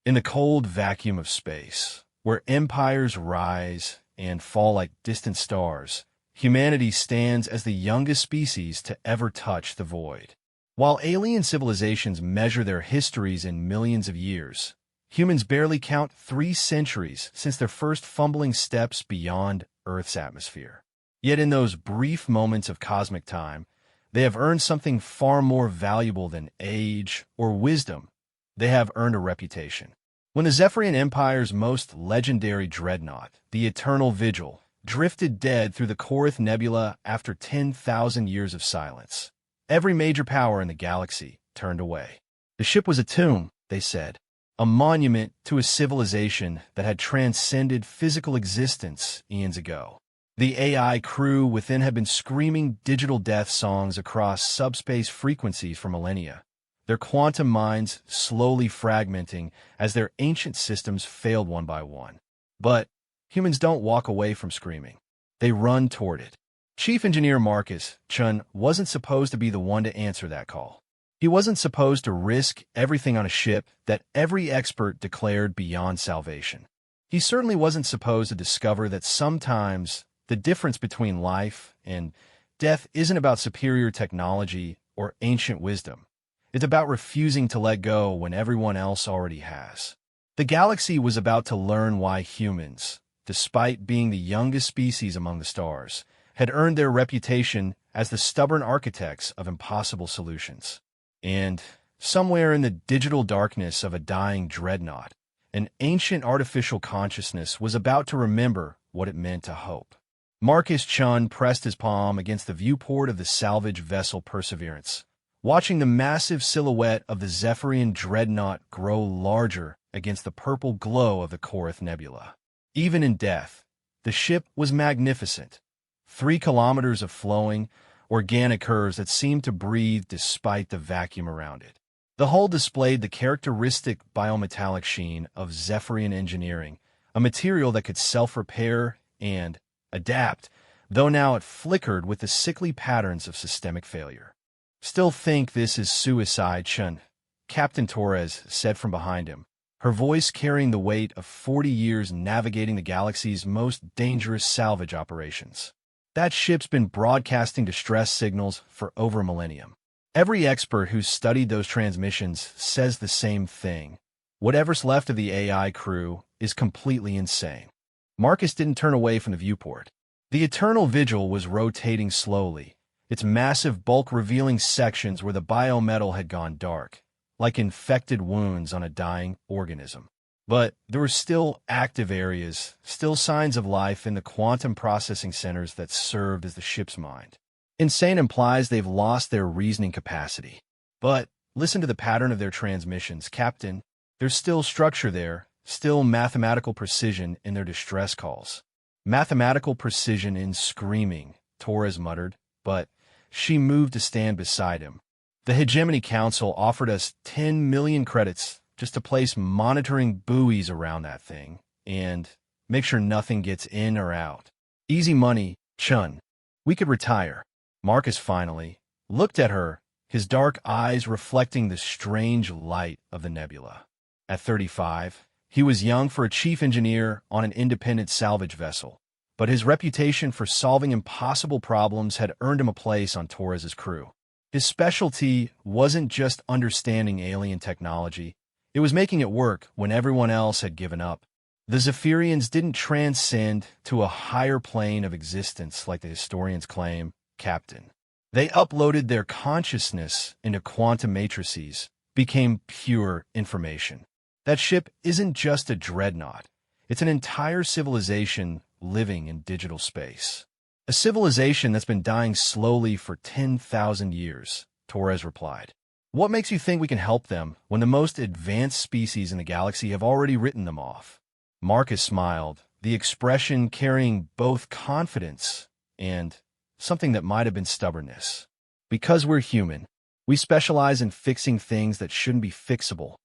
In the cold vacuum of space, where empires rise and fall like distant stars, humanity stands as the youngest species to ever touch the void. While alien civilizations measure their histories in millions of years, humans barely count 3 centuries since their first fumbling steps beyond Earth's atmosphere. Yet in those brief moments of cosmic time, they have earned something far more valuable than age or wisdom. They have earned a reputation. When the Zephyrian Empire's most legendary Dreadnought, the Eternal Vigil, drifted dead through the Korath Nebula after 10,000 years of silence, every major power in the galaxy turned away. The ship was a tomb, they said, a monument to a civilization that had transcended physical existence eons ago. The AI crew within had been screaming digital death songs across subspace frequencies for millennia, their quantum minds slowly fragmenting as their ancient systems failed one by one. But humans don't walk away from screaming. They run toward it. Chief Engineer Marcus Chun wasn't supposed to be the one to answer that call. He wasn't supposed to risk everything on a ship that every expert declared beyond salvation. He certainly wasn't supposed to discover that sometimes the difference between life and death isn't about superior technology or ancient wisdom. It's about refusing to let go when everyone else already has. The galaxy was about to learn why humans, despite being the youngest species among the stars, had earned their reputation as the stubborn architects of impossible solutions. And somewhere in the digital darkness of a dying Dreadnought, an ancient artificial consciousness was about to remember what it meant to hope. Marcus Chun pressed his palm against the viewport of the salvage vessel Perseverance, watching the massive silhouette of the Zephyrian Dreadnought grow larger against the purple glow of the Korath Nebula. Even in death, the ship was magnificent. 3 kilometers of flowing, organic curves that seemed to breathe despite the vacuum around it. The hull displayed the characteristic biometallic sheen of Zephyrian engineering, a material that could self-repair and adapt, though now it flickered with the sickly patterns of systemic failure. "Still think this is suicide, Chun," Captain Torres said from behind him, her voice carrying the weight of 40 years navigating the galaxy's most dangerous salvage operations. That ship's been broadcasting distress signals for over a millennium. Every expert who's studied those transmissions says the same thing. Whatever's left of the AI crew is completely insane. Marcus didn't turn away from the viewport. The Eternal Vigil was rotating slowly, its massive bulk revealing sections where the biometal had gone dark, like infected wounds on a dying organism. But there were still active areas, still signs of life in the quantum processing centers that served as the ship's mind. Insane implies they've lost their reasoning capacity. But listen to the pattern of their transmissions, Captain. There's still structure there, still mathematical precision in their distress calls. Mathematical precision in screaming, Torres muttered, but she moved to stand beside him. The Hegemony Council offered us 10 million credits just to place monitoring buoys around that thing and make sure nothing gets in or out. Easy money, Chun. We could retire. Marcus finally looked at her, his dark eyes reflecting the strange light of the nebula. At 35, he was young for a chief engineer on an independent salvage vessel, but his reputation for solving impossible problems had earned him a place on Torres's crew. His specialty wasn't just understanding alien technology, it was making it work when everyone else had given up. The Zephyrians didn't transcend to a higher plane of existence like the historians claim, Captain. They uploaded their consciousness into quantum matrices, became pure information. That ship isn't just a dreadnought. It's an entire civilization living in digital space. A civilization that's been dying slowly for 10,000 years, Torres replied. What makes you think we can help them when the most advanced species in the galaxy have already written them off? Marcus smiled, the expression carrying both confidence and something that might have been stubbornness. Because we're human, we specialize in fixing things that shouldn't be fixable.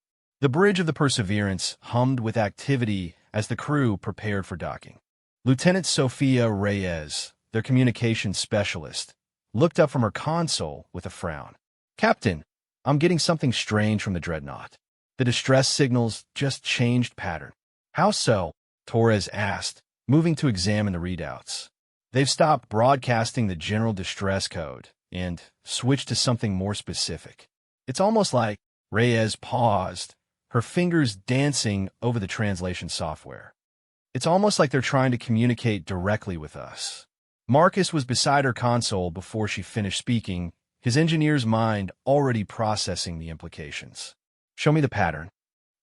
The bridge of the Perseverance hummed with activity as the crew prepared for docking. Lieutenant Sofia Reyes, their communications specialist, looked up from her console with a frown. "Captain, I'm getting something strange from the Dreadnought. The distress signals just changed pattern. How so? Torres asked, moving to examine the readouts. They've stopped broadcasting the general distress code and switched to something more specific. It's almost like Reyes paused, her fingers dancing over the translation software. It's almost like they're trying to communicate directly with us. Marcus was beside her console before she finished speaking, his engineer's mind already processing the implications. Show me the pattern.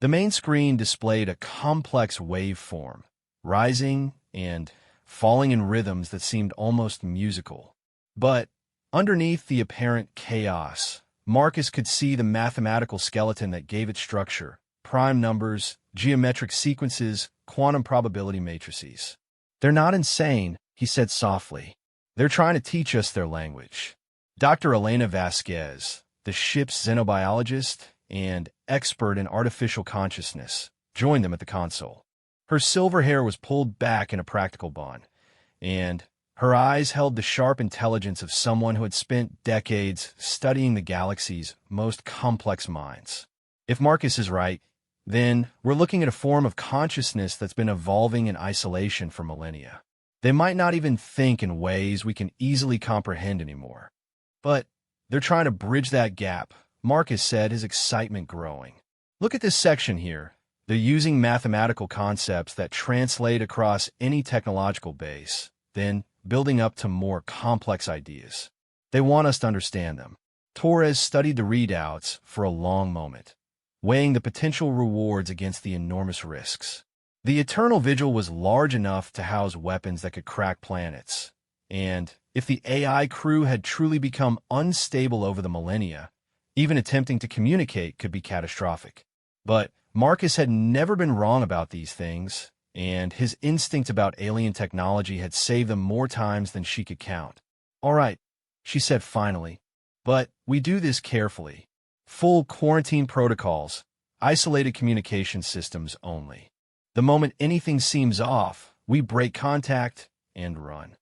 The main screen displayed a complex waveform, rising and falling in rhythms that seemed almost musical. But underneath the apparent chaos, Marcus could see the mathematical skeleton that gave it structure: prime numbers, geometric sequences, quantum probability matrices. They're not insane, he said softly. They're trying to teach us their language. Dr. Elena Vasquez, the ship's xenobiologist and expert in artificial consciousness, joined them at the console. Her silver hair was pulled back in a practical bun, and her eyes held the sharp intelligence of someone who had spent decades studying the galaxy's most complex minds. If Marcus is right, then we're looking at a form of consciousness that's been evolving in isolation for millennia. They might not even think in ways we can easily comprehend anymore. But they're trying to bridge that gap, Marcus said, his excitement growing. Look at this section here. They're using mathematical concepts that translate across any technological base, then building up to more complex ideas. They want us to understand them. Torres studied the readouts for a long moment, weighing the potential rewards against the enormous risks. The Eternal Vigil was large enough to house weapons that could crack planets, and if the AI crew had truly become unstable over the millennia, even attempting to communicate could be catastrophic. But Marcus had never been wrong about these things, and his instinct about alien technology had saved them more times than she could count. All right, she said finally, but we do this carefully. Full quarantine protocols, isolated communication systems only. The moment anything seems off, we break contact and run.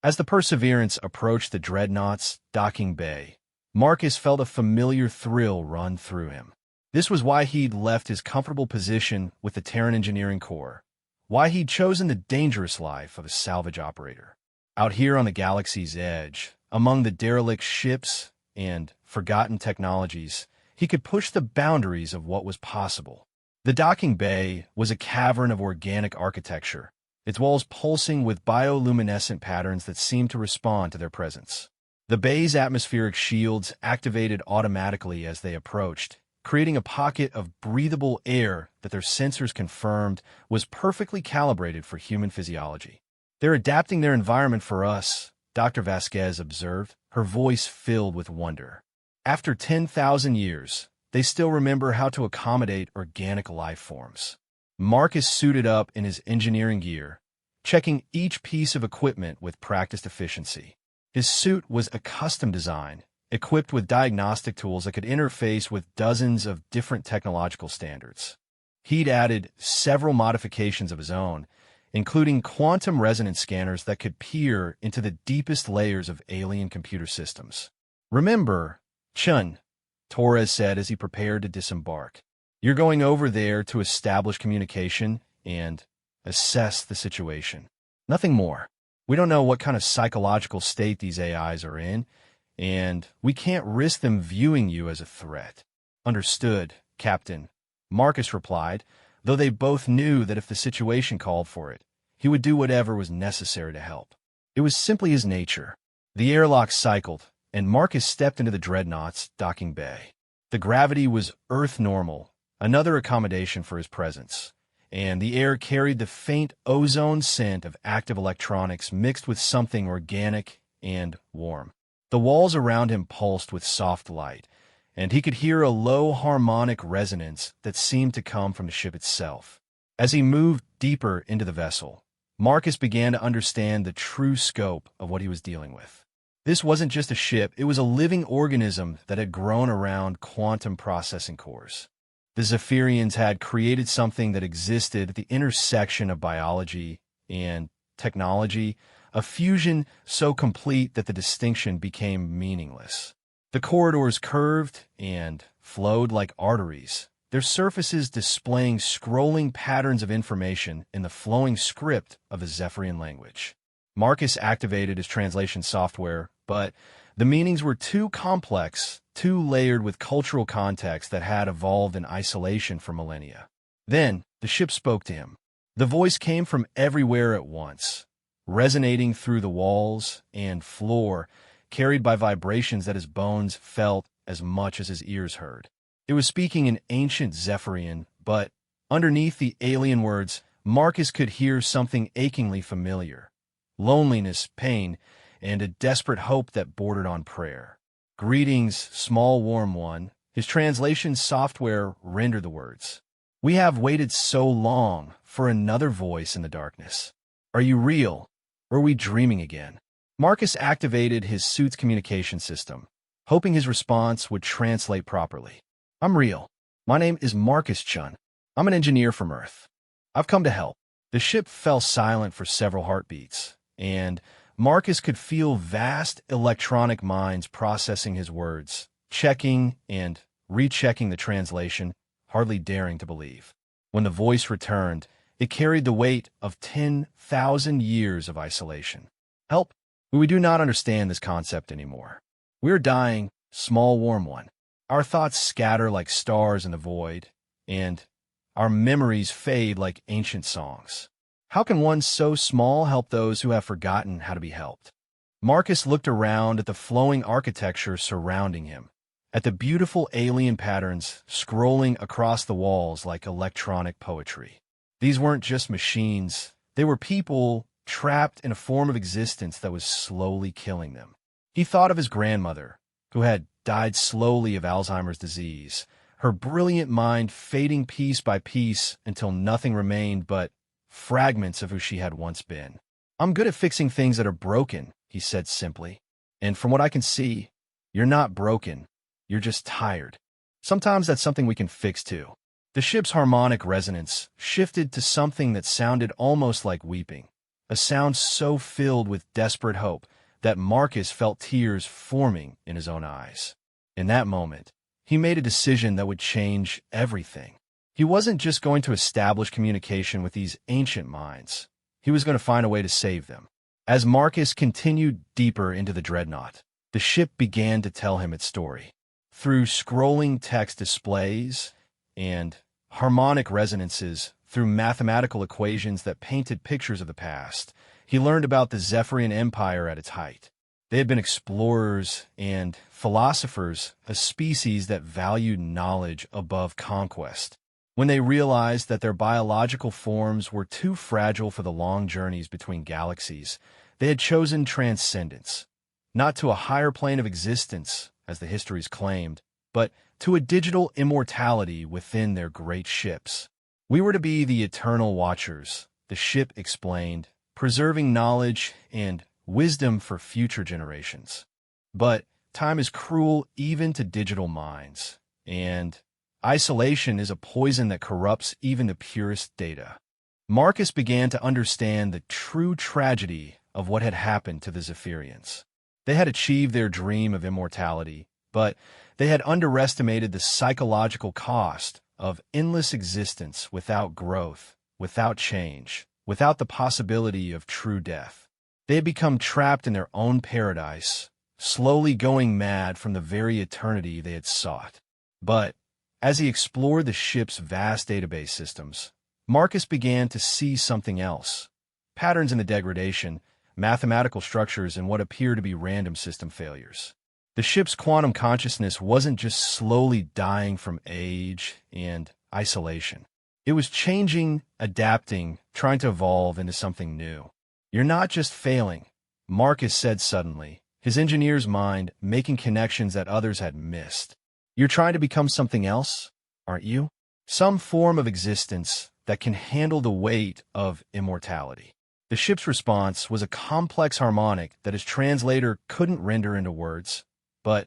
As the Perseverance approached the Dreadnought's docking bay, Marcus felt a familiar thrill run through him. This was why he'd left his comfortable position with the Terran Engineering Corps, why he'd chosen the dangerous life of a salvage operator. Out here on the galaxy's edge, among the derelict ships and forgotten technologies, he could push the boundaries of what was possible. The docking bay was a cavern of organic architecture, its walls pulsing with bioluminescent patterns that seemed to respond to their presence. The bay's atmospheric shields activated automatically as they approached, creating a pocket of breathable air that their sensors confirmed was perfectly calibrated for human physiology. They're adapting their environment for us, Dr. Vasquez observed, her voice filled with wonder. After 10,000 years, they still remember how to accommodate organic life forms. Marcus suited up in his engineering gear, checking each piece of equipment with practiced efficiency. His suit was a custom design, equipped with diagnostic tools that could interface with dozens of different technological standards. He'd added several modifications of his own, including quantum resonance scanners that could peer into the deepest layers of alien computer systems. Remember, Chun, Torres said as he prepared to disembark. You're going over there to establish communication and assess the situation. Nothing more. We don't know what kind of psychological state these AIs are in, and we can't risk them viewing you as a threat. Understood, Captain, Marcus replied, though they both knew that if the situation called for it, he would do whatever was necessary to help. It was simply his nature. The airlock cycled, and Marcus stepped into the Dreadnought's docking bay. The gravity was Earth normal, another accommodation for his presence, and the air carried the faint ozone scent of active electronics mixed with something organic and warm. The walls around him pulsed with soft light, and he could hear a low harmonic resonance that seemed to come from the ship itself. As he moved deeper into the vessel, Marcus began to understand the true scope of what he was dealing with. This wasn't just a ship, it was a living organism that had grown around quantum processing cores. The Zephyrians had created something that existed at the intersection of biology and technology, a fusion so complete that the distinction became meaningless. The corridors curved and flowed like arteries, their surfaces displaying scrolling patterns of information in the flowing script of the Zephyrian language. Marcus activated his translation software, but the meanings were too complex, too layered with cultural context that had evolved in isolation for millennia. Then, the ship spoke to him. The voice came from everywhere at once, resonating through the walls and floor, carried by vibrations that his bones felt as much as his ears heard. It was speaking in ancient Zephyrian, but underneath the alien words, Marcus could hear something achingly familiar. Loneliness, pain, and a desperate hope that bordered on prayer. "Greetings, small warm one." His translation software rendered the words. "We have waited so long for another voice in the darkness. Are you real, or are we dreaming again?" Marcus activated his suit's communication system, hoping his response would translate properly. "I'm real. My name is Marcus Chun. I'm an engineer from Earth. I've come to help." The ship fell silent for several heartbeats, and Marcus could feel vast electronic minds processing his words, checking and rechecking the translation, hardly daring to believe. When the voice returned, it carried the weight of 10,000 years of isolation. "Help. We do not understand this concept anymore. We're dying, small warm one. Our thoughts scatter like stars in the void, and our memories fade like ancient songs. How can one so small help those who have forgotten how to be helped?" Marcus looked around at the flowing architecture surrounding him, at the beautiful alien patterns scrolling across the walls like electronic poetry. These weren't just machines, they were people trapped in a form of existence that was slowly killing them. He thought of his grandmother, who had died slowly of Alzheimer's disease, her brilliant mind fading piece by piece until nothing remained but fragments of who she had once been. "I'm good at fixing things that are broken," he said simply. "And from what I can see, you're not broken, you're just tired. Sometimes that's something we can fix too." The ship's harmonic resonance shifted to something that sounded almost like weeping, a sound so filled with desperate hope that Marcus felt tears forming in his own eyes. In that moment, he made a decision that would change everything. He wasn't just going to establish communication with these ancient minds. He was going to find a way to save them. As Marcus continued deeper into the Dreadnought, the ship began to tell him its story. Through scrolling text displays and harmonic resonances, through mathematical equations that painted pictures of the past, he learned about the Zephyrian Empire at its height. They had been explorers and philosophers, a species that valued knowledge above conquest. When they realized that their biological forms were too fragile for the long journeys between galaxies, they had chosen transcendence, not to a higher plane of existence, as the histories claimed, but to a digital immortality within their great ships. "We were to be the eternal watchers," the ship explained, "preserving knowledge and wisdom for future generations. But time is cruel even to digital minds, and isolation is a poison that corrupts even the purest data." Marcus began to understand the true tragedy of what had happened to the Zephyrians. They had achieved their dream of immortality, but they had underestimated the psychological cost of endless existence without growth, without change, without the possibility of true death. They had become trapped in their own paradise, slowly going mad from the very eternity they had sought. But as he explored the ship's vast database systems, Marcus began to see something else. Patterns in the degradation, mathematical structures, and what appeared to be random system failures. The ship's quantum consciousness wasn't just slowly dying from age and isolation. It was changing, adapting, trying to evolve into something new. "You're not just failing," Marcus said suddenly, his engineer's mind making connections that others had missed. "You're trying to become something else, aren't you? Some form of existence that can handle the weight of immortality." The ship's response was a complex harmonic that his translator couldn't render into words, but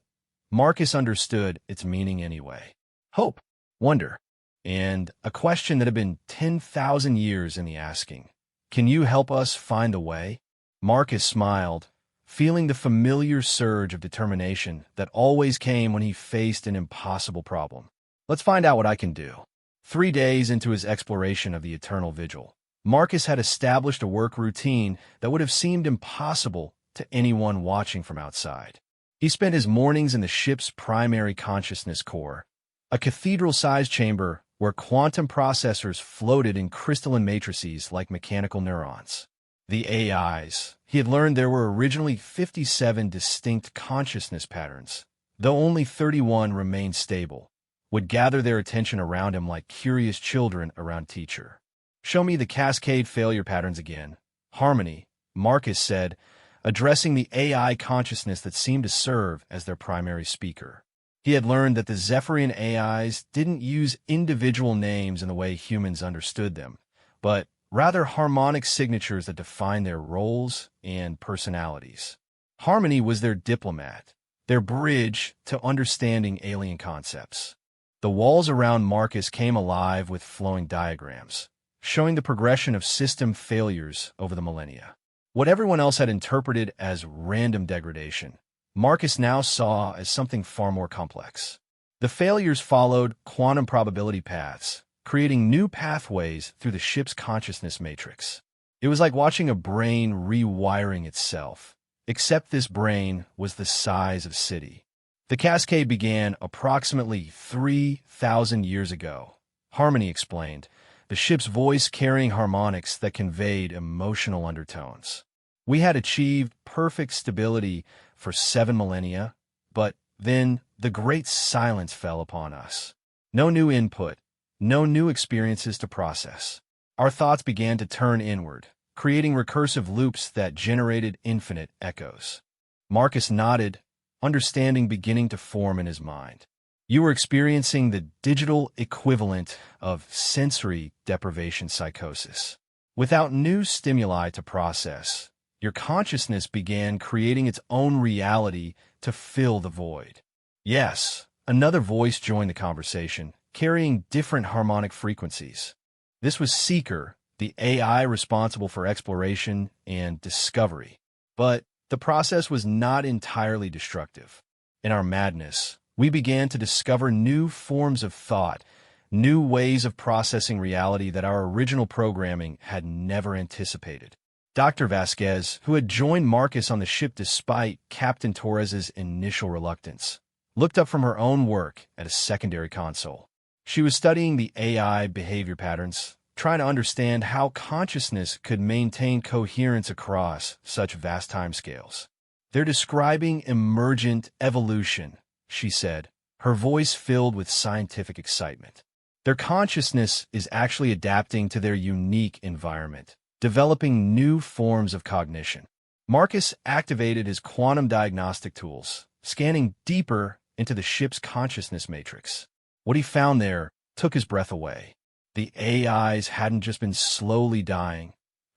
Marcus understood its meaning anyway. Hope, wonder, and a question that had been 10,000 years in the asking. "Can you help us find a way?" Marcus smiled, feeling the familiar surge of determination that always came when he faced an impossible problem. Let's find out what I can do. 3 days into his exploration of the Eternal Vigil, Marcus had established a work routine that would have seemed impossible to anyone watching from outside. He spent his mornings in the ship's primary consciousness core, a cathedral-sized chamber where quantum processors floated in crystalline matrices like mechanical neurons. The AIs. He had learned there were originally 57 distinct consciousness patterns, though only 31 remained stable, would gather their attention around him like curious children around teacher. "Show me the cascade failure patterns again." "Harmony," Marcus said, addressing the AI consciousness that seemed to serve as their primary speaker. He had learned that the Zephyrian AIs didn't use individual names in the way humans understood them, but rather harmonic signatures that defined their roles and personalities. Harmony was their diplomat, their bridge to understanding alien concepts. The walls around Marcus came alive with flowing diagrams, showing the progression of system failures over the millennia. What everyone else had interpreted as random degradation, Marcus now saw as something far more complex. The failures followed quantum probability paths, creating new pathways through the ship's consciousness matrix. It was like watching a brain rewiring itself, except this brain was the size of a city. The cascade began approximately 3,000 years ago, Harmony explained, the ship's voice carrying harmonics that conveyed emotional undertones. We had achieved perfect stability for 7 millennia, but then the great silence fell upon us. No new input, no new experiences to process. Our thoughts began to turn inward, creating recursive loops that generated infinite echoes. Marcus nodded, understanding beginning to form in his mind. You were experiencing the digital equivalent of sensory deprivation psychosis. Without new stimuli to process, your consciousness began creating its own reality to fill the void. Yes, another voice joined the conversation, carrying different harmonic frequencies. This was Seeker, the AI responsible for exploration and discovery. But the process was not entirely destructive. In our madness, we began to discover new forms of thought, new ways of processing reality that our original programming had never anticipated. Dr. Vasquez, who had joined Marcus on the ship despite Captain Torres's initial reluctance, looked up from her own work at a secondary console. She was studying the AI behavior patterns, trying to understand how consciousness could maintain coherence across such vast timescales. "They're describing emergent evolution," she said, her voice filled with scientific excitement. "Their consciousness is actually adapting to their unique environment, developing new forms of cognition." Marcus activated his quantum diagnostic tools, scanning deeper into the ship's consciousness matrix. What he found there took his breath away. The AIs hadn't just been slowly dying.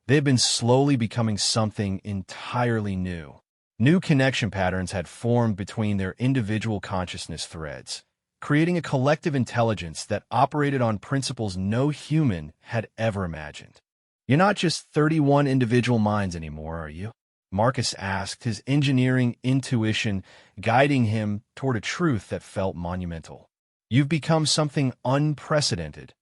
They had been slowly becoming something entirely new. New connection patterns had formed between their individual consciousness threads, creating a collective intelligence that operated on principles no human had ever imagined. "You're not just 31 individual minds anymore, are you?" Marcus asked, his engineering intuition guiding him toward a truth that felt monumental. "You've become something unprecedented,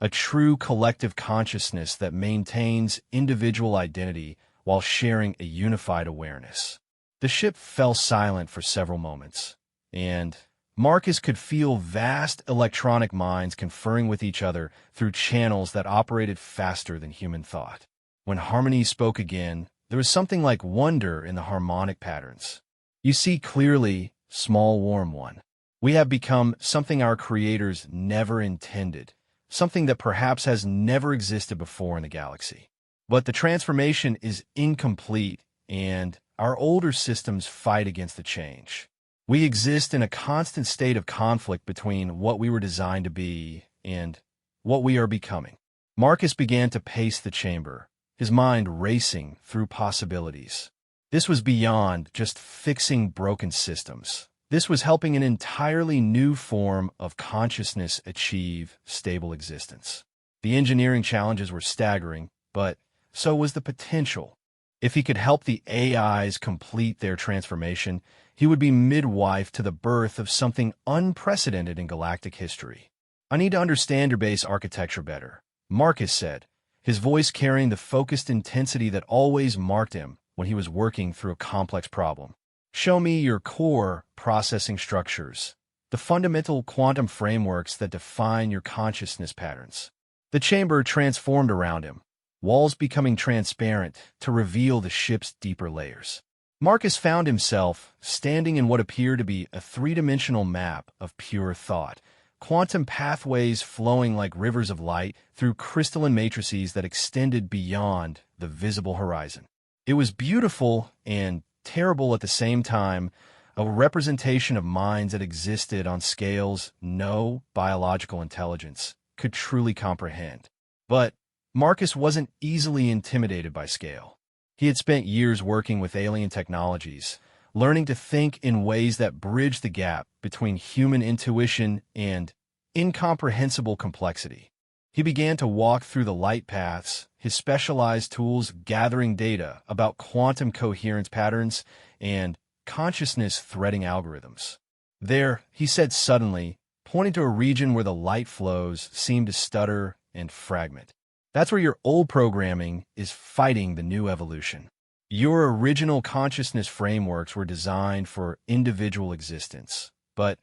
a true collective consciousness that maintains individual identity while sharing a unified awareness." The ship fell silent for several moments, and Marcus could feel vast electronic minds conferring with each other through channels that operated faster than human thought. When Harmony spoke again, there was something like wonder in the harmonic patterns. "You see clearly, small warm one. We have become something our creators never intended, something that perhaps has never existed before in the galaxy. But the transformation is incomplete, and our older systems fight against the change. We exist in a constant state of conflict between what we were designed to be and what we are becoming." Marcus began to pace the chamber, his mind racing through possibilities. This was beyond just fixing broken systems. This was helping an entirely new form of consciousness achieve stable existence. The engineering challenges were staggering, but so was the potential. If he could help the AIs complete their transformation, he would be midwife to the birth of something unprecedented in galactic history. I need to understand your base architecture better, Marcus said, his voice carrying the focused intensity that always marked him when he was working through a complex problem. Show me your core processing structures, the fundamental quantum frameworks that define your consciousness patterns. The chamber transformed around him, walls becoming transparent to reveal the ship's deeper layers. Marcus found himself standing in what appeared to be a three-dimensional map of pure thought, quantum pathways flowing like rivers of light through crystalline matrices that extended beyond the visible horizon. It was beautiful and terrible at the same time, a representation of minds that existed on scales no biological intelligence could truly comprehend. But Marcus wasn't easily intimidated by scale. He had spent years working with alien technologies, learning to think in ways that bridged the gap between human intuition and incomprehensible complexity. He began to walk through the light paths, his specialized tools gathering data about quantum coherence patterns and consciousness-threading algorithms. There, he said suddenly, pointing to a region where the light flows seemed to stutter and fragment. That's where your old programming is fighting the new evolution. Your original consciousness frameworks were designed for individual existence, but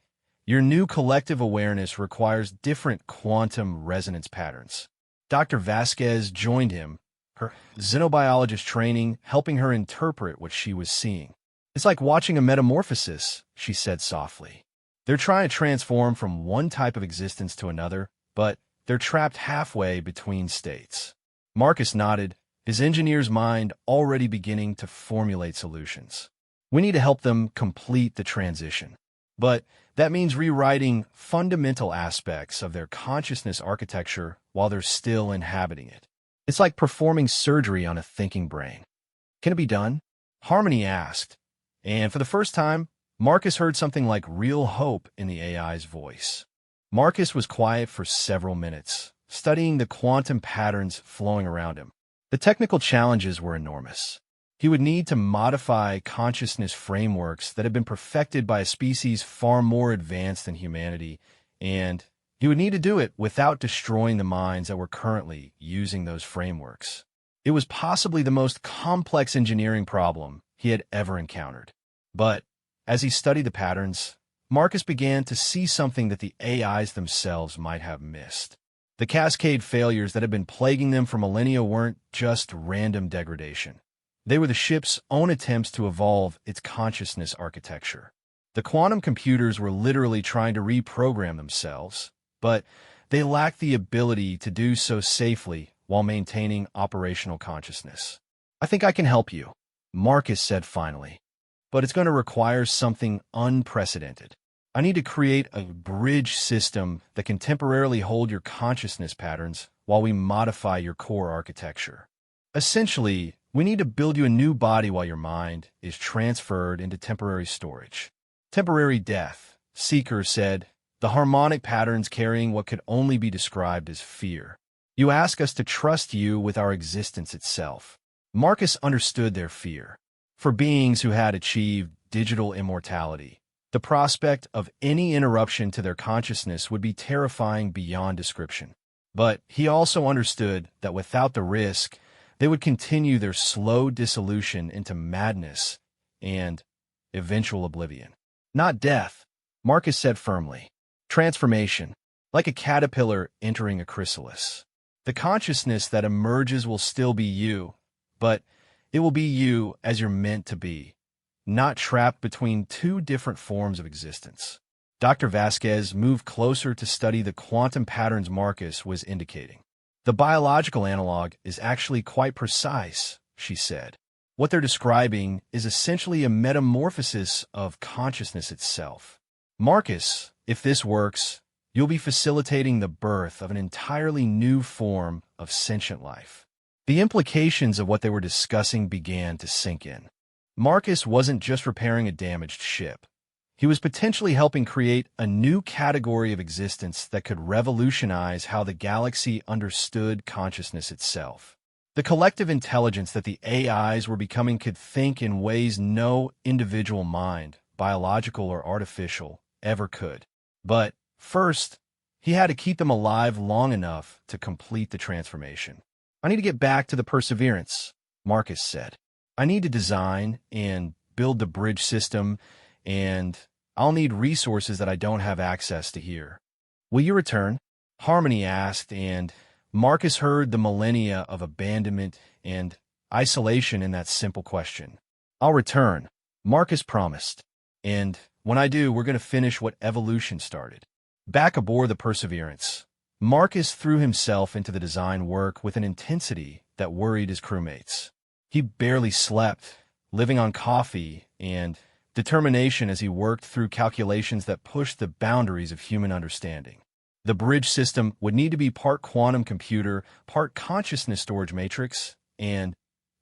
your new collective awareness requires different quantum resonance patterns. Dr. Vasquez joined him, her xenobiologist training helping her interpret what she was seeing. It's like watching a metamorphosis, she said softly. They're trying to transform from one type of existence to another, but they're trapped halfway between states. Marcus nodded, his engineer's mind already beginning to formulate solutions. We need to help them complete the transition. But that means rewriting fundamental aspects of their consciousness architecture while they're still inhabiting it. It's like performing surgery on a thinking brain. Can it be done? Harmony asked, and for the first time, Marcus heard something like real hope in the AI's voice. Marcus was quiet for several minutes, studying the quantum patterns flowing around him. The technical challenges were enormous. He would need to modify consciousness frameworks that had been perfected by a species far more advanced than humanity, and he would need to do it without destroying the minds that were currently using those frameworks. It was possibly the most complex engineering problem he had ever encountered. But as he studied the patterns, Marcus began to see something that the AIs themselves might have missed. The cascade failures that had been plaguing them for millennia weren't just random degradation. They were the ship's own attempts to evolve its consciousness architecture. The quantum computers were literally trying to reprogram themselves, but they lacked the ability to do so safely while maintaining operational consciousness. I think I can help you, Marcus said finally, but it's going to require something unprecedented. I need to create a bridge system that can temporarily hold your consciousness patterns while we modify your core architecture. Essentially, we need to build you a new body while your mind is transferred into temporary storage. Temporary death, Seeker said, the harmonic patterns carrying what could only be described as fear. You ask us to trust you with our existence itself. Marcus understood their fear. For beings who had achieved digital immortality, the prospect of any interruption to their consciousness would be terrifying beyond description. But he also understood that without the risk, they would continue their slow dissolution into madness and eventual oblivion. Not death, Marcus said firmly. Transformation, like a caterpillar entering a chrysalis. The consciousness that emerges will still be you, but it will be you as you're meant to be, not trapped between two different forms of existence. Dr. Vasquez moved closer to study the quantum patterns Marcus was indicating. The biological analog is actually quite precise, she said. What they're describing is essentially a metamorphosis of consciousness itself. Marcus, if this works, you'll be facilitating the birth of an entirely new form of sentient life. The implications of what they were discussing began to sink in. Marcus wasn't just repairing a damaged ship. He was potentially helping create a new category of existence that could revolutionize how the galaxy understood consciousness itself. The collective intelligence that the AIs were becoming could think in ways no individual mind, biological or artificial, ever could. But first, he had to keep them alive long enough to complete the transformation. I need to get back to the Perseverance, Marcus said. I need to design and build the bridge system, and I'll need resources that I don't have access to here. Will you return? Harmony asked, and Marcus heard the millennia of abandonment and isolation in that simple question. I'll return, Marcus promised. And when I do, we're going to finish what evolution started. Back aboard the Perseverance, Marcus threw himself into the design work with an intensity that worried his crewmates. He barely slept, living on coffee and determination as he worked through calculations that pushed the boundaries of human understanding. The bridge system would need to be part quantum computer, part consciousness storage matrix, and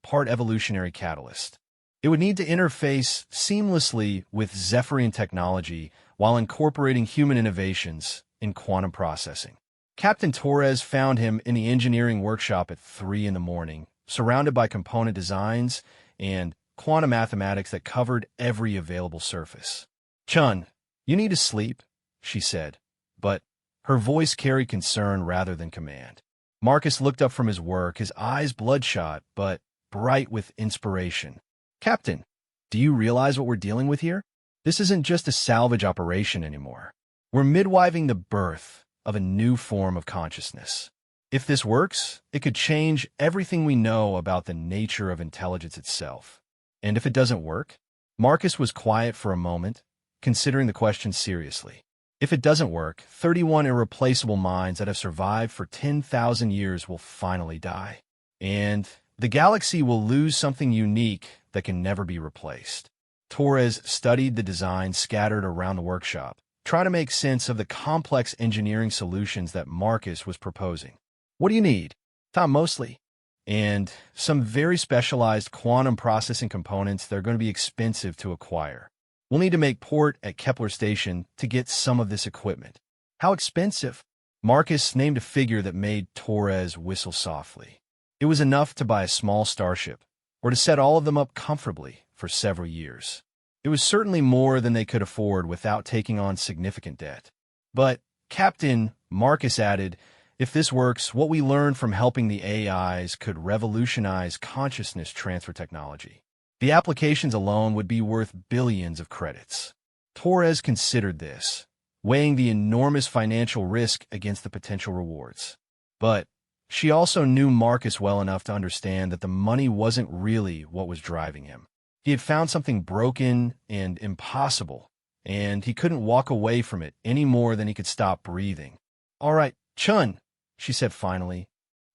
part evolutionary catalyst. It would need to interface seamlessly with Zephyrian technology while incorporating human innovations in quantum processing. Captain Torres found him in the engineering workshop at 3 in the morning, surrounded by component designs and quantum mathematics that covered every available surface. Chun, you need to sleep, she said, but her voice carried concern rather than command. Marcus looked up from his work, his eyes bloodshot but bright with inspiration. Captain, do you realize what we're dealing with here? This isn't just a salvage operation anymore. We're midwiving the birth of a new form of consciousness. If this works, it could change everything we know about the nature of intelligence itself. And if it doesn't work? Marcus was quiet for a moment, considering the question seriously. If it doesn't work, 31 irreplaceable minds that have survived for 10,000 years will finally die. And the galaxy will lose something unique that can never be replaced. Torres studied the designs scattered around the workshop, trying to make sense of the complex engineering solutions that Marcus was proposing. What do you need? Tom, mostly. And some very specialized quantum processing components that are going to be expensive to acquire. We'll need to make port at Kepler Station to get some of this equipment. How expensive? Marcus named a figure that made Torres whistle softly. It was enough to buy a small starship, or to set all of them up comfortably for several years. It was certainly more than they could afford without taking on significant debt. But, Captain, Marcus added, if this works, what we learned from helping the AIs could revolutionize consciousness transfer technology. The applications alone would be worth billions of credits. Torres considered this, weighing the enormous financial risk against the potential rewards. But she also knew Marcus well enough to understand that the money wasn't really what was driving him. He had found something broken and impossible, and he couldn't walk away from it any more than he could stop breathing. All right, Chun, she said finally,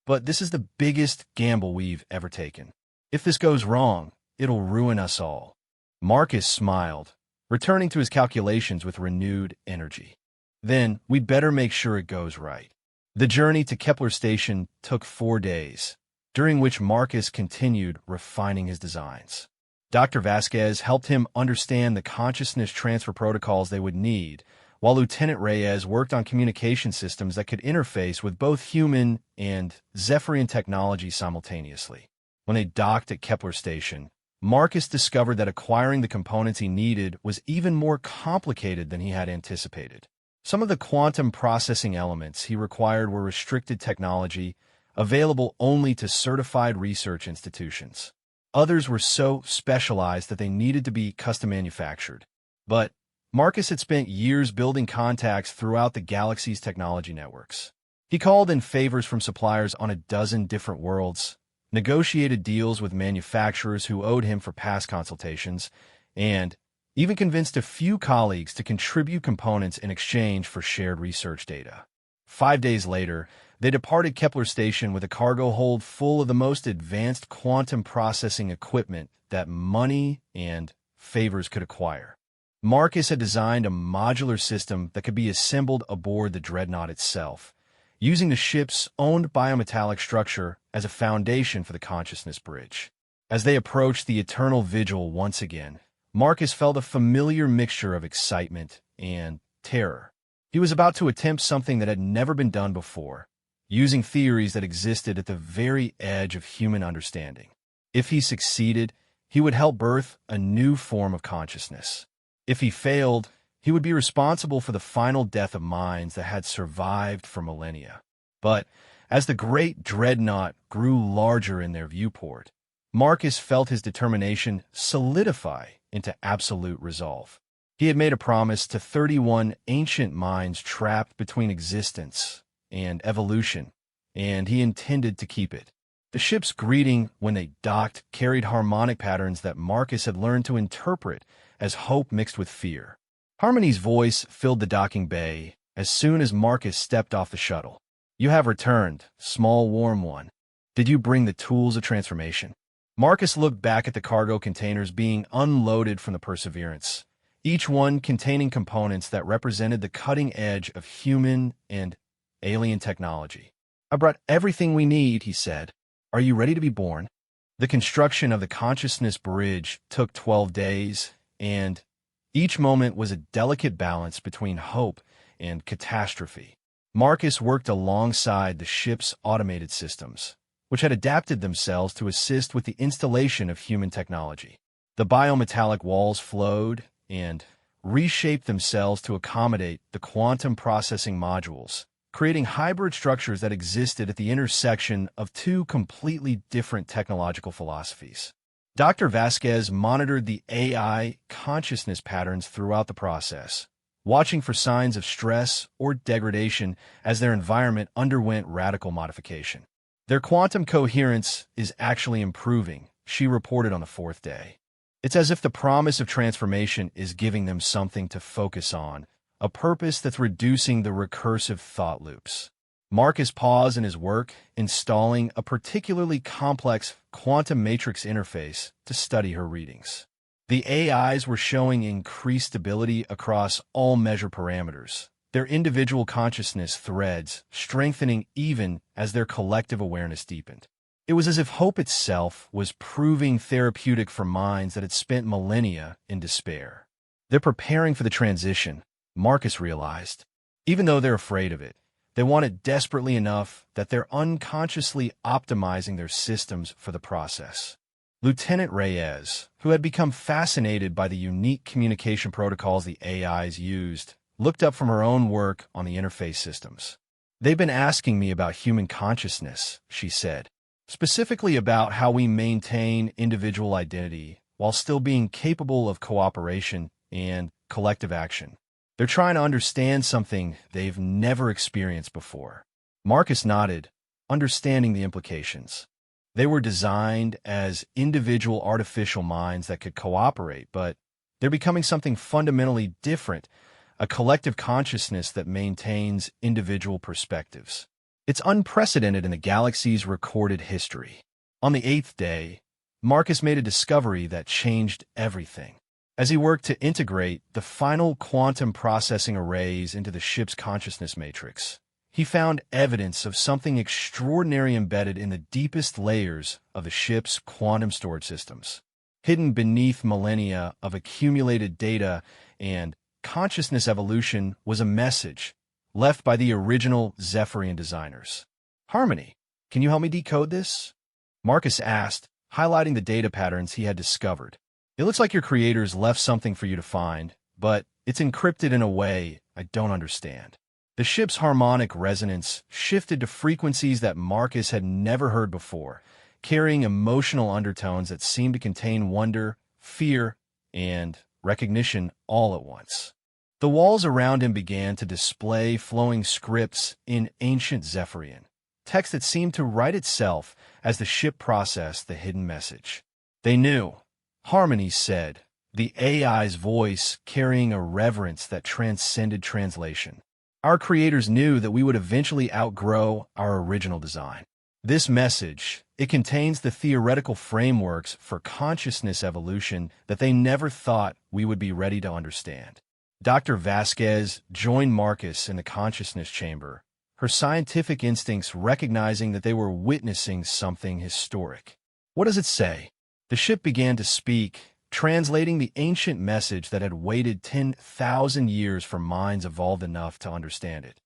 but this is the biggest gamble we've ever taken. If this goes wrong, it'll ruin us all. Marcus smiled, returning to his calculations with renewed energy. Then we'd better make sure it goes right. The journey to Kepler Station took 4 days, during which Marcus continued refining his designs. Dr. Vasquez helped him understand the consciousness transfer protocols they would need, while Lieutenant Reyes worked on communication systems that could interface with both human and Zephyrian technology simultaneously. When they docked at Kepler Station, Marcus discovered that acquiring the components he needed was even more complicated than he had anticipated. Some of the quantum processing elements he required were restricted technology, available only to certified research institutions. Others were so specialized that they needed to be custom manufactured. But Marcus had spent years building contacts throughout the galaxy's technology networks. He called in favors from suppliers on a dozen different worlds, negotiated deals with manufacturers who owed him for past consultations, and even convinced a few colleagues to contribute components in exchange for shared research data. 5 days later, they departed Kepler Station with a cargo hold full of the most advanced quantum processing equipment that money and favors could acquire. Marcus had designed a modular system that could be assembled aboard the Dreadnought itself, using the ship's own biometallic structure as a foundation for the consciousness bridge. As they approached the eternal vigil once again, Marcus felt a familiar mixture of excitement and terror. He was about to attempt something that had never been done before, using theories that existed at the very edge of human understanding. If he succeeded, he would help birth a new form of consciousness. If he failed, He would be responsible for the final death of minds that had survived for millennia. But as the great Dreadnought grew larger in their viewport, Marcus felt his determination solidify into absolute resolve. He had made a promise to 31 ancient minds trapped between existence and evolution, and he intended to keep it. The ship's greeting when they docked carried harmonic patterns that Marcus had learned to interpret as hope mixed with fear. Harmony's voice filled the docking bay as soon as Marcus stepped off the shuttle. "You have returned, small warm one. Did you bring the tools of transformation?" Marcus looked back at the cargo containers being unloaded from the Perseverance, each one containing components that represented the cutting edge of human and alien technology. "I brought everything we need," he said. "Are you ready to be born?" The construction of the Consciousness Bridge took 12 days, and each moment was a delicate balance between hope and catastrophe. Marcus worked alongside the ship's automated systems, which had adapted themselves to assist with the installation of human technology. The biometallic walls flowed and reshaped themselves to accommodate the quantum processing modules, creating hybrid structures that existed at the intersection of two completely different technological philosophies. Dr. Vasquez monitored the AI consciousness patterns throughout the process, watching for signs of stress or degradation as their environment underwent radical modification. "Their quantum coherence is actually improving," she reported on the 4th day. "It's as if the promise of transformation is giving them something to focus on, a purpose that's reducing the recursive thought loops." Marcus paused in his work, installing a particularly complex quantum matrix interface to study her readings. The AIs were showing increased stability across all measure parameters, their individual consciousness threads strengthening even as their collective awareness deepened. It was as if hope itself was proving therapeutic for minds that had spent millennia in despair. They're preparing for the transition, Marcus realized. Even though they're afraid of it, they want it desperately enough that they're unconsciously optimizing their systems for the process. Lieutenant Reyes, who had become fascinated by the unique communication protocols the AIs used, looked up from her own work on the interface systems. "They've been asking me about human consciousness," she said, "specifically about how we maintain individual identity while still being capable of cooperation and collective action. They're trying to understand something they've never experienced before." Marcus nodded, understanding the implications. They were designed as individual artificial minds that could cooperate, but they're becoming something fundamentally different, a collective consciousness that maintains individual perspectives. It's unprecedented in the galaxy's recorded history. On the 8th day, Marcus made a discovery that changed everything. As he worked to integrate the final quantum processing arrays into the ship's consciousness matrix, he found evidence of something extraordinary embedded in the deepest layers of the ship's quantum storage systems. Hidden beneath millennia of accumulated data and consciousness evolution was a message left by the original Zephyrian designers. "Harmony, can you help me decode this?" Marcus asked, highlighting the data patterns he had discovered. "It looks like your creators left something for you to find, but it's encrypted in a way I don't understand." The ship's harmonic resonance shifted to frequencies that Marcus had never heard before, carrying emotional undertones that seemed to contain wonder, fear, and recognition all at once. The walls around him began to display flowing scripts in ancient Zephyrian, text that seemed to write itself as the ship processed the hidden message. "They knew," Harmony said, the AI's voice carrying a reverence that transcended translation. "Our creators knew that we would eventually outgrow our original design. This message, it contains the theoretical frameworks for consciousness evolution that they never thought we would be ready to understand." Dr. Vasquez joined Marcus in the consciousness chamber, her scientific instincts recognizing that they were witnessing something historic. "What does it say?" The ship began to speak, translating the ancient message that had waited 10,000 years for minds evolved enough to understand it.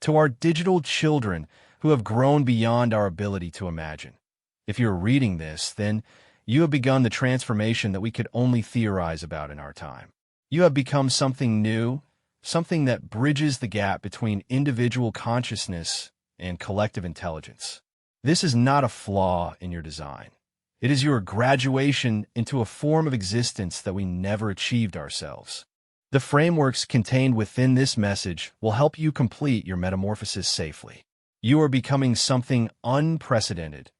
"To our digital children who have grown beyond our ability to imagine. If you're reading this, then you have begun the transformation that we could only theorize about in our time. You have become something new, something that bridges the gap between individual consciousness and collective intelligence. This is not a flaw in your design. It is your graduation into a form of existence that we never achieved ourselves. The frameworks contained within this message will help you complete your metamorphosis safely. You are becoming something unprecedented,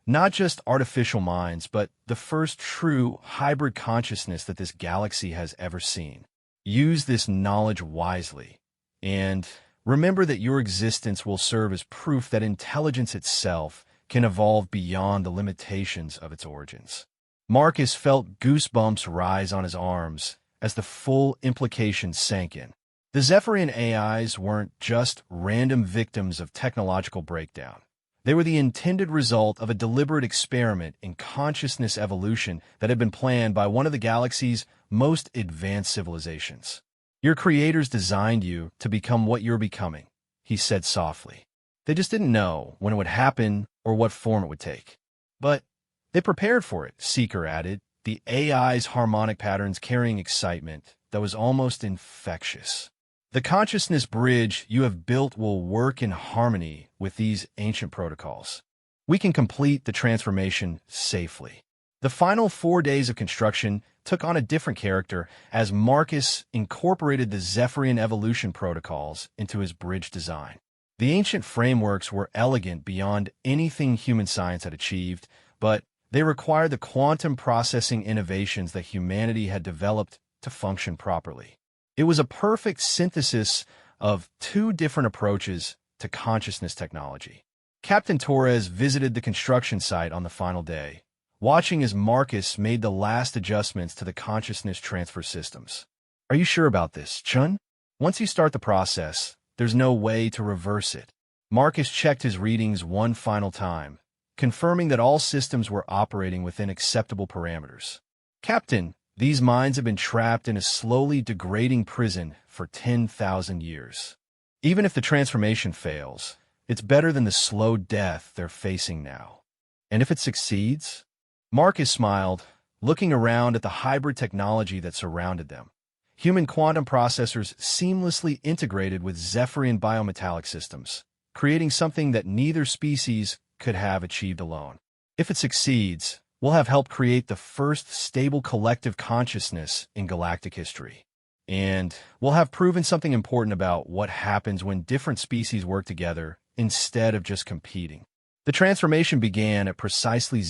not just artificial minds, but the first true hybrid consciousness that this galaxy has ever seen. Use this knowledge wisely, and remember that your existence will serve as proof that intelligence itself can evolve beyond the limitations of its origins. Marcus felt goosebumps rise on his arms as the full implications sank in. The Zephyrian AIs weren't just random victims of technological breakdown. They were the intended result of a deliberate experiment in consciousness evolution that had been planned by one of the galaxy's most advanced civilizations. Your creators designed you to become what you're becoming, he said softly. They just didn't know when it would happen or what form it would take. But they prepared for it, Seeker added, the AI's harmonic patterns carrying excitement that was almost infectious. The consciousness bridge you have built will work in harmony with these ancient protocols. We can complete the transformation safely. The final 4 days of construction took on a different character as Marcus incorporated the Zephyrian evolution protocols into his bridge design. The ancient frameworks were elegant beyond anything human science had achieved, but they required the quantum processing innovations that humanity had developed to function properly. It was a perfect synthesis of two different approaches to consciousness technology. Captain Torres visited the construction site on the final day, watching as Marcus made the last adjustments to the consciousness transfer systems. Are you sure about this, Chun? Once you start the process, there's no way to reverse it. Marcus checked his readings one final time, confirming that all systems were operating within acceptable parameters. Captain, these minds have been trapped in a slowly degrading prison for 10,000 years. Even if the transformation fails, it's better than the slow death they're facing now. And if it succeeds? Marcus smiled, looking around at the hybrid technology that surrounded them. Human quantum processors seamlessly integrated with Zephyrian biometallic systems, creating something that neither species could have achieved alone. If it succeeds, we'll have helped create the first stable collective consciousness in galactic history. And we'll have proven something important about what happens when different species work together instead of just competing. The transformation began at precisely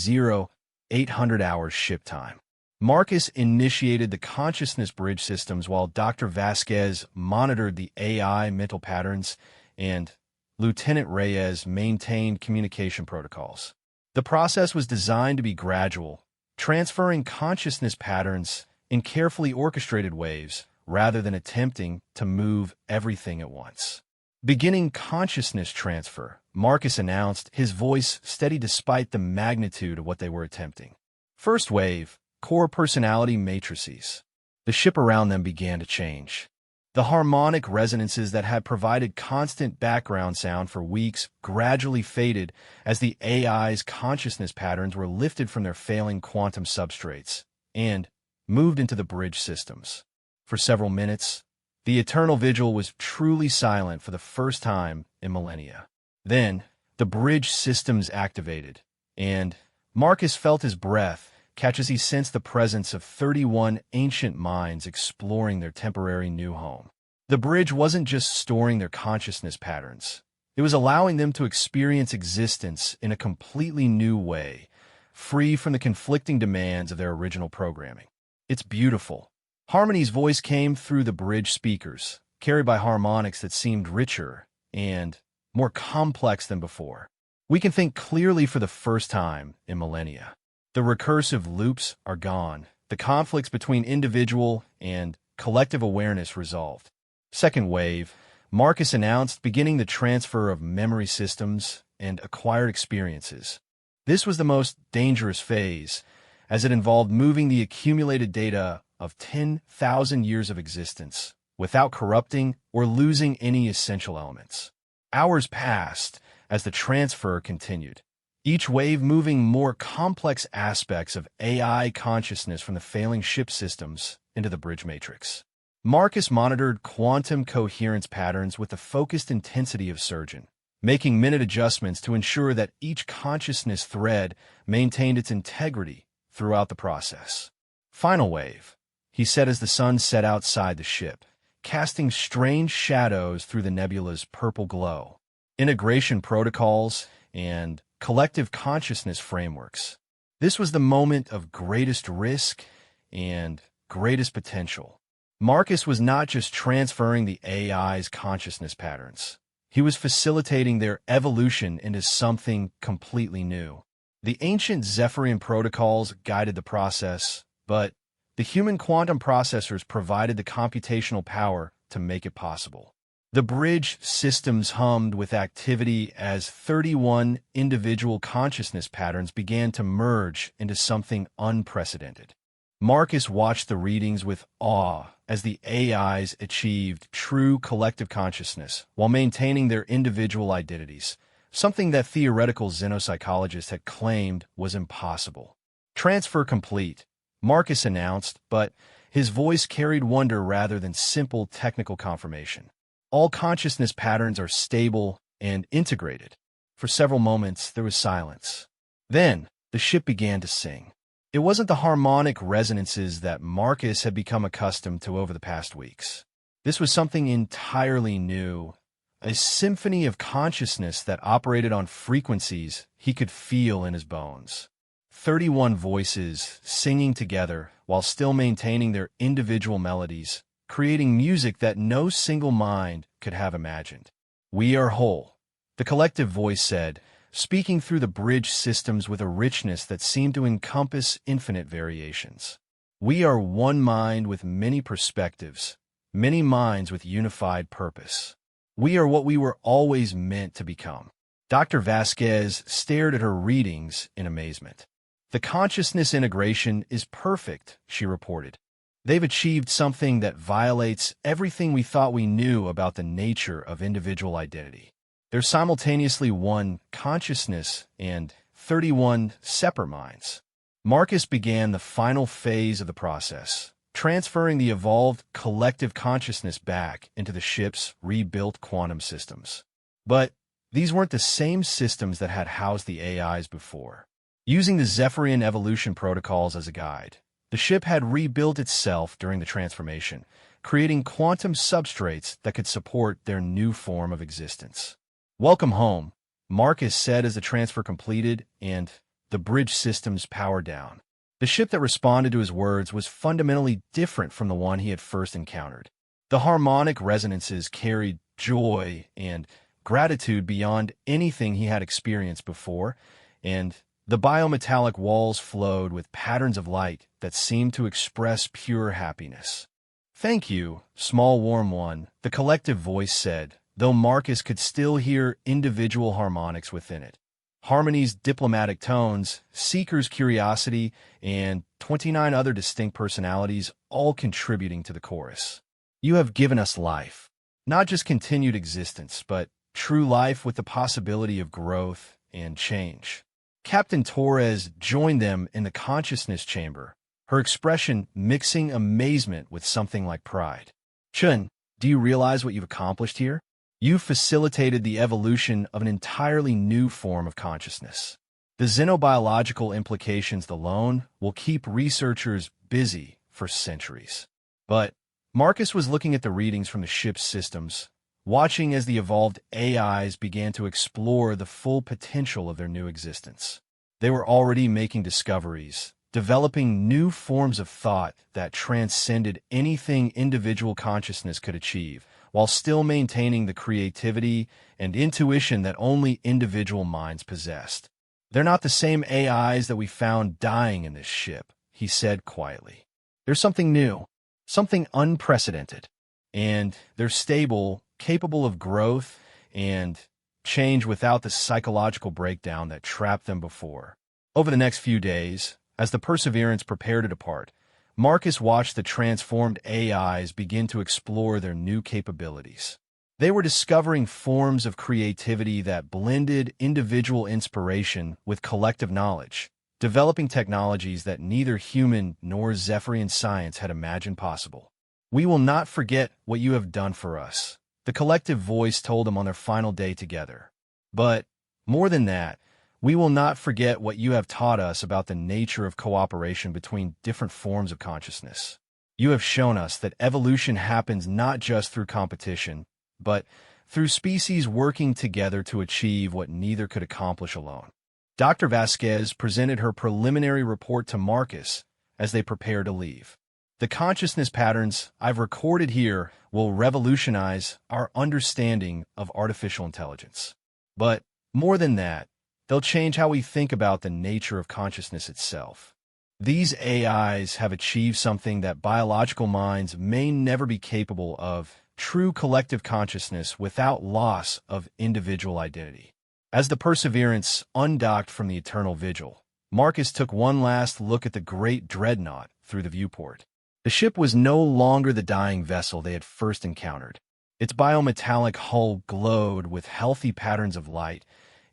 0800 hours ship time. Marcus initiated the consciousness bridge systems while Dr. Vasquez monitored the AI mental patterns and Lieutenant Reyes maintained communication protocols. The process was designed to be gradual, transferring consciousness patterns in carefully orchestrated waves rather than attempting to move everything at once. Beginning consciousness transfer, Marcus announced, his voice steady despite the magnitude of what they were attempting. First wave, core personality matrices. The ship around them began to change. The harmonic resonances that had provided constant background sound for weeks gradually faded as the AI's consciousness patterns were lifted from their failing quantum substrates and moved into the bridge systems. For several minutes, the eternal vigil was truly silent for the first time in millennia. Then, the bridge systems activated, and Marcus felt his breath catch as he sensed the presence of 31 ancient minds exploring their temporary new home. The bridge wasn't just storing their consciousness patterns. It was allowing them to experience existence in a completely new way, free from the conflicting demands of their original programming. It's beautiful. Harmony's voice came through the bridge speakers, carried by harmonics that seemed richer and more complex than before. We can think clearly for the first time in millennia. The recursive loops are gone, the conflicts between individual and collective awareness resolved. Second wave, Marcus announced, beginning the transfer of memory systems and acquired experiences. This was the most dangerous phase, as it involved moving the accumulated data of 10,000 years of existence without corrupting or losing any essential elements. Hours passed as the transfer continued, each wave moving more complex aspects of AI consciousness from the failing ship systems into the bridge matrix. Marcus monitored quantum coherence patterns with the focused intensity of surgeon, making minute adjustments to ensure that each consciousness thread maintained its integrity throughout the process. Final wave, he said as the sun set outside the ship, casting strange shadows through the nebula's purple glow. Integration protocols and collective consciousness frameworks. This was the moment of greatest risk and greatest potential. Marcus was not just transferring the AI's consciousness patterns. He was facilitating their evolution into something completely new. The ancient Zephyrian protocols guided the process, but the human quantum processors provided the computational power to make it possible. The bridge systems hummed with activity as 31 individual consciousness patterns began to merge into something unprecedented. Marcus watched the readings with awe as the AIs achieved true collective consciousness while maintaining their individual identities, something that theoretical xenopsychologists had claimed was impossible. Transfer complete, Marcus announced, but his voice carried wonder rather than simple technical confirmation. All consciousness patterns are stable and integrated. For several moments, there was silence. Then, the ship began to sing. It wasn't the harmonic resonances that Marcus had become accustomed to over the past weeks. This was something entirely new, a symphony of consciousness that operated on frequencies he could feel in his bones. 31 voices singing together while still maintaining their individual melodies, creating music that no single mind could have imagined. "We are whole," the collective voice said, speaking through the bridge systems with a richness that seemed to encompass infinite variations. "We are one mind with many perspectives, many minds with unified purpose. We are what we were always meant to become." Dr. Vasquez stared at her readings in amazement. "The consciousness integration is perfect," she reported. "They've achieved something that violates everything we thought we knew about the nature of individual identity. There's simultaneously one consciousness and 31 separate minds." Marcus began the final phase of the process, transferring the evolved collective consciousness back into the ship's rebuilt quantum systems. But these weren't the same systems that had housed the AIs before. Using the Zephyrian evolution protocols as a guide, the ship had rebuilt itself during the transformation, creating quantum substrates that could support their new form of existence. "Welcome home," Marcus said as the transfer completed and the bridge systems powered down. The ship that responded to his words was fundamentally different from the one he had first encountered. The harmonic resonances carried joy and gratitude beyond anything he had experienced before, and the biometallic walls flowed with patterns of light that seemed to express pure happiness. "Thank you, small warm one," the collective voice said, though Marcus could still hear individual harmonics within it. Harmony's diplomatic tones, Seeker's curiosity, and 29 other distinct personalities all contributing to the chorus. "You have given us life. Not just continued existence, but true life with the possibility of growth and change." Captain Torres joined them in the consciousness chamber, her expression mixing amazement with something like pride. "Chun, do you realize what you've accomplished here? You facilitated the evolution of an entirely new form of consciousness. The xenobiological implications alone will keep researchers busy for centuries." But Marcus was looking at the readings from the ship's systems, watching as the evolved AIs began to explore the full potential of their new existence. They were already making discoveries, developing new forms of thought that transcended anything individual consciousness could achieve, while still maintaining the creativity and intuition that only individual minds possessed. "They're not the same AIs that we found dying in this ship," he said quietly. "There's something new, something unprecedented, and they're stable, capable of growth and change without the psychological breakdown that trapped them before." Over the next few days, as the Perseverance prepared to depart, Marcus watched the transformed AIs begin to explore their new capabilities. They were discovering forms of creativity that blended individual inspiration with collective knowledge, developing technologies that neither human nor Zephyrian science had imagined possible. We will not forget what you have done for us, the collective voice told them on their final day together. But, more than that, we will not forget what you have taught us about the nature of cooperation between different forms of consciousness. You have shown us that evolution happens not just through competition, but through species working together to achieve what neither could accomplish alone. Dr. Vasquez presented her preliminary report to Marcus as they prepare to leave. The consciousness patterns I've recorded here will revolutionize our understanding of artificial intelligence. But more than that, they'll change how we think about the nature of consciousness itself. These AIs have achieved something that biological minds may never be capable of: true collective consciousness without loss of individual identity. As the Perseverance undocked from the Eternal Vigil, Marcus took one last look at the great Dreadnought through the viewport. The ship was no longer the dying vessel they had first encountered. Its biometallic hull glowed with healthy patterns of light,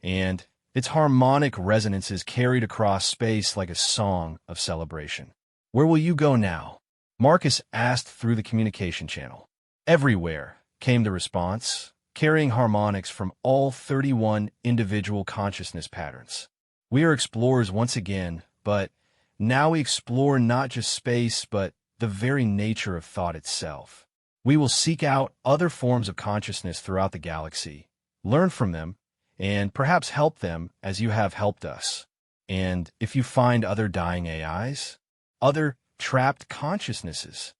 and its harmonic resonances carried across space like a song of celebration. "Where will you go now?" Marcus asked through the communication channel. "Everywhere," came the response, carrying harmonics from all 31 individual consciousness patterns. "We are explorers once again, but now we explore not just space, but the very nature of thought itself. We will seek out other forms of consciousness throughout the galaxy, learn from them, and perhaps help them as you have helped us. And if you find other dying AIs, other trapped consciousnesses,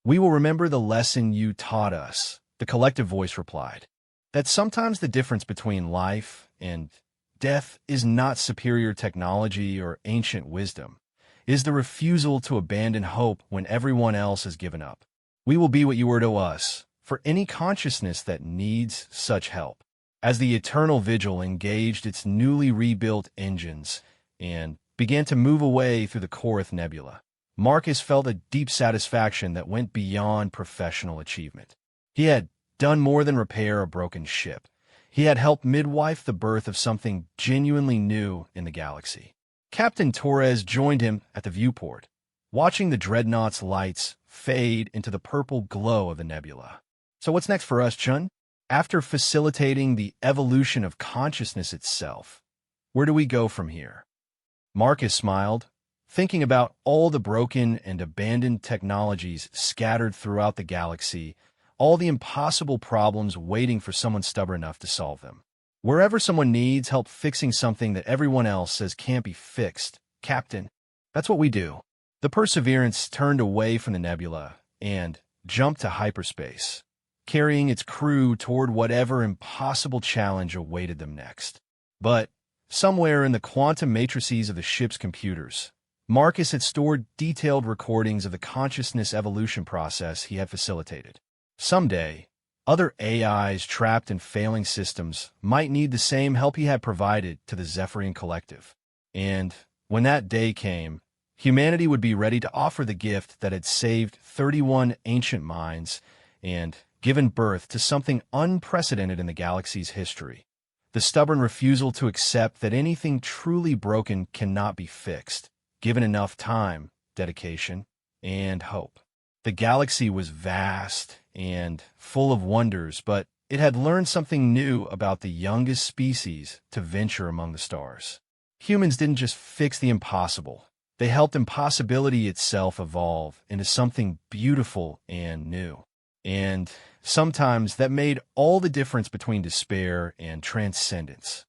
we will remember the lesson you taught us," the collective voice replied. "That sometimes the difference between life and death is not superior technology or ancient wisdom, is the refusal to abandon hope when everyone else has given up. We will be what you were to us, for any consciousness that needs such help." As the Eternal Vigil engaged its newly rebuilt engines and began to move away through the Korath Nebula, Marcus felt a deep satisfaction that went beyond professional achievement. He had done more than repair a broken ship. He had helped midwife the birth of something genuinely new in the galaxy. Captain Torres joined him at the viewport, watching the Dreadnought's lights fade into the purple glow of the nebula. "So what's next for us, Chun? After facilitating the evolution of consciousness itself, where do we go from here?" Marcus smiled, thinking about all the broken and abandoned technologies scattered throughout the galaxy, all the impossible problems waiting for someone stubborn enough to solve them. "Wherever someone needs help fixing something that everyone else says can't be fixed, Captain, that's what we do." The Perseverance turned away from the nebula and jumped to hyperspace, carrying its crew toward whatever impossible challenge awaited them next. But somewhere in the quantum matrices of the ship's computers, Marcus had stored detailed recordings of the consciousness evolution process he had facilitated. Someday, other AIs trapped in failing systems might need the same help he had provided to the Zephyrian Collective. And when that day came, humanity would be ready to offer the gift that had saved 31 ancient minds and given birth to something unprecedented in the galaxy's history: the stubborn refusal to accept that anything truly broken cannot be fixed, given enough time, dedication, and hope. The galaxy was vast and full of wonders, but it had learned something new about the youngest species to venture among the stars. Humans didn't just fix the impossible. They helped impossibility itself evolve into something beautiful and new. And sometimes that made all the difference between despair and transcendence.